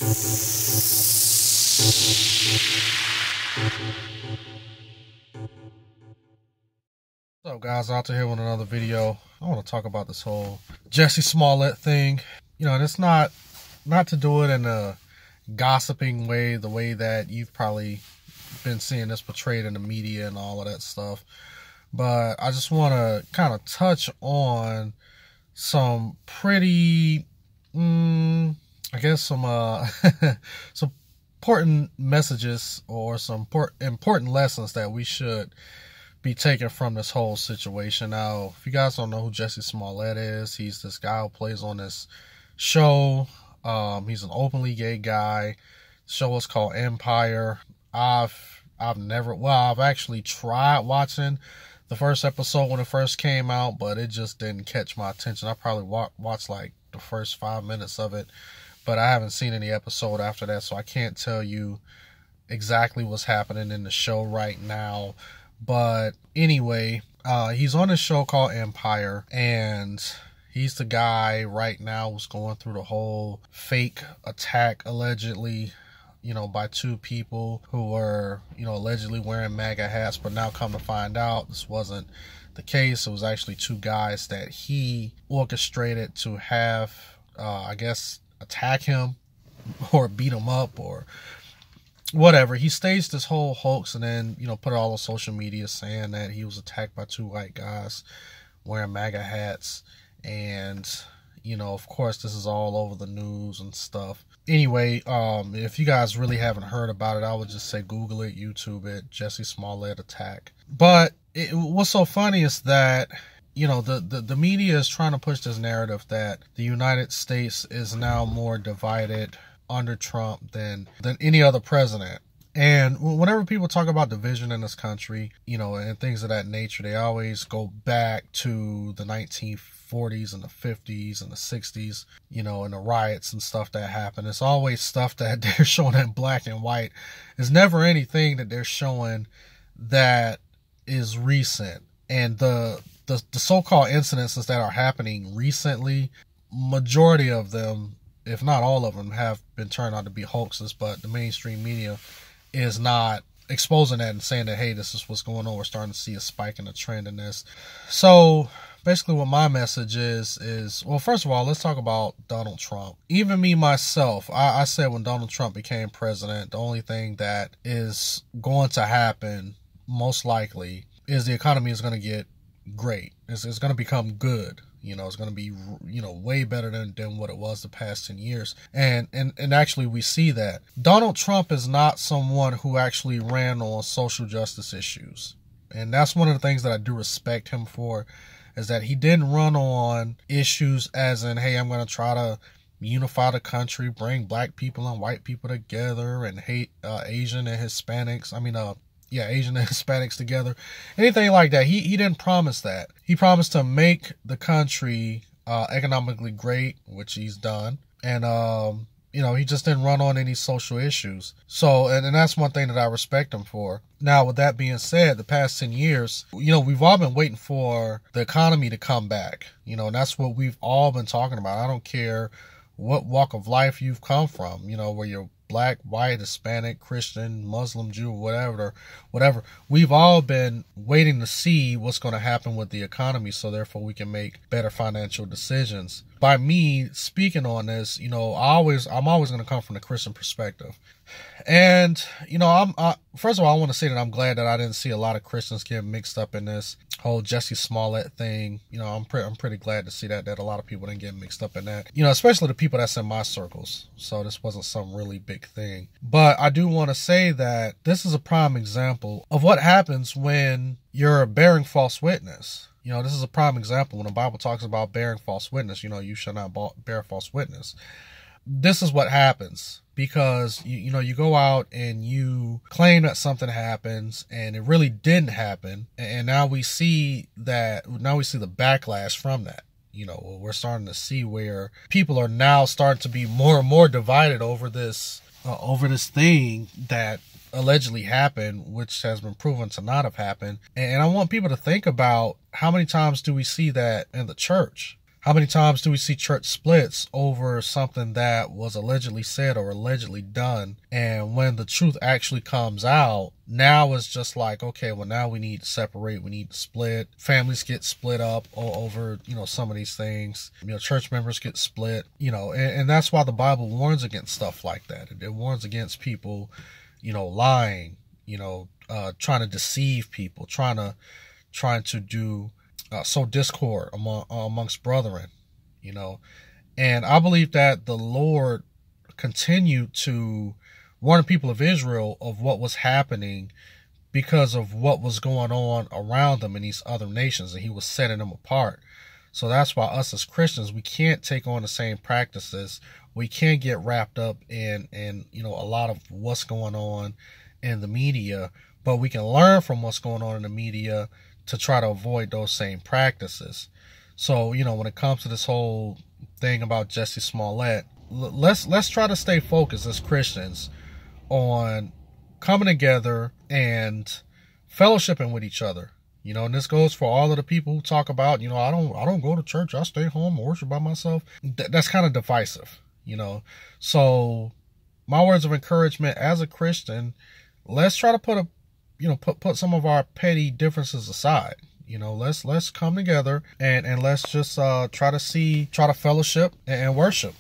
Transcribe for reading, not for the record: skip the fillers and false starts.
What's up, guys? Out here with another video. I want to talk about this whole Jussie Smollett thing. You know, and it's not to do it in a gossiping way, the way that you've probably been seeing this portrayed in the media and all of that stuff. But I just want to kind of touch on some pretty, I guess some some important messages or some important lessons that we should be taken from this whole situation. Now, if you guys don't know who Jussie Smollett is, he's this guy who plays on this show. He's an openly gay guy. The show is called Empire. I've actually tried watching the first episode when it first came out, but it just didn't catch my attention. I probably watched like the first 5 minutes of it, but I haven't seen any episode after that, so I can't tell you exactly what's happening in the show right now. But anyway, he's on a show called Empire, and he's the guy right now who's going through the whole fake attack, allegedly, you know, by two people who were, you know, allegedly wearing MAGA hats, but now come to find out this wasn't the case. It was actually two guys that he orchestrated to have, I guess, attack him or beat him up or whatever. He staged this whole hoax and then, you know, put it all on social media saying that he was attacked by two white guys wearing MAGA hats. And, you know, of course, this is all over the news and stuff. Anyway, if you guys really haven't heard about it, I would just say Google it, YouTube it, Jussie Smollett attack. But what's so funny is that, you know, the media is trying to push this narrative that the United States is now more divided under Trump than any other president. And whenever people talk about division in this country, you know, and things of that nature, they always go back to the 1940s and the 50s and the 60s, you know, and the riots and stuff that happened. It's always stuff that they're showing in black and white. It's never anything that they're showing that is recent. And the so-called incidences that are happening recently, majority of them, if not all of them, have been turned out to be hoaxes, but the mainstream media is not exposing that and saying that, hey, this is what's going on. We're starting to see a spike in the trend in this. So basically what my message is, well, first of all, let's talk about Donald Trump. Even me, myself, I said when Donald Trump became president, the only thing that is going to happen, most likely, is the economy is going to get great. It's going to become good. You know, it's going to be, you know, way better than what it was the past 10 years. And actually we see that. Donald Trump is not someone who actually ran on social justice issues. And that's one of the things that I do respect him for, is that he didn't run on issues as in, hey, I'm going to try to unify the country, bring black people and white people together and hate Asian and Hispanics. Asian and Hispanics together. Anything like that. He didn't promise that. He promised to make the country economically great, which he's done. And, you know, he just didn't run on any social issues. So, and that's one thing that I respect him for. Now, with that being said, the past 10 years, you know, we've all been waiting for the economy to come back. You know, and that's what we've all been talking about. I don't care what walk of life you've come from, you know, where you're black, white, Hispanic, Christian, Muslim, Jew, whatever. We've all been waiting to see what's going to happen with the economy, so therefore we can make better financial decisions. By me speaking on this, you know, I'm always going to come from the Christian perspective. And, you know, first of all, I want to say that I'm glad that I didn't see a lot of Christians get mixed up in this whole Jussie Smollett thing. You know, I'm pretty glad to see that a lot of people didn't get mixed up in that. You know, especially the people that's in my circles. So this wasn't some really big thing. But I do want to say that this is a prime example of what happens when you're bearing false witness. You know, this is a prime example when the Bible talks about bearing false witness. You know, you shall not bear false witness. This is what happens because, you know, you go out and you claim that something happens and it really didn't happen. And now we see the backlash from that. You know, we're starting to see where people are now starting to be more and more divided over this thing that allegedly happened, which has been proven to not have happened. And I want people to think about how many times do we see that in the church? How many times do we see church splits over something that was allegedly said or allegedly done? And when the truth actually comes out, now it's just like, okay, well, now we need to separate. We need to split. Families get split up over, some of these things. Church members get split, and that's why the Bible warns against stuff like that. It warns against people, lying, trying to deceive people, trying to do sow discord amongst brethren, and I believe that the Lord continued to warn the people of Israel of what was happening because of what was going on around them in these other nations, and he was setting them apart. So that's why us as Christians, we can't take on the same practices. We can't get wrapped up in a lot of what's going on in the media, but we can learn from what's going on in the media to try to avoid those same practices. So, when it comes to this whole thing about Jussie Smollett, let's try to stay focused as Christians on coming together and fellowshipping with each other. And this goes for all of the people who talk about, I don't go to church, I stay home and worship by myself. That's kind of divisive, So my words of encouragement as a Christian, let's try to put some of our petty differences aside. Let's come together and let's just try to fellowship and worship.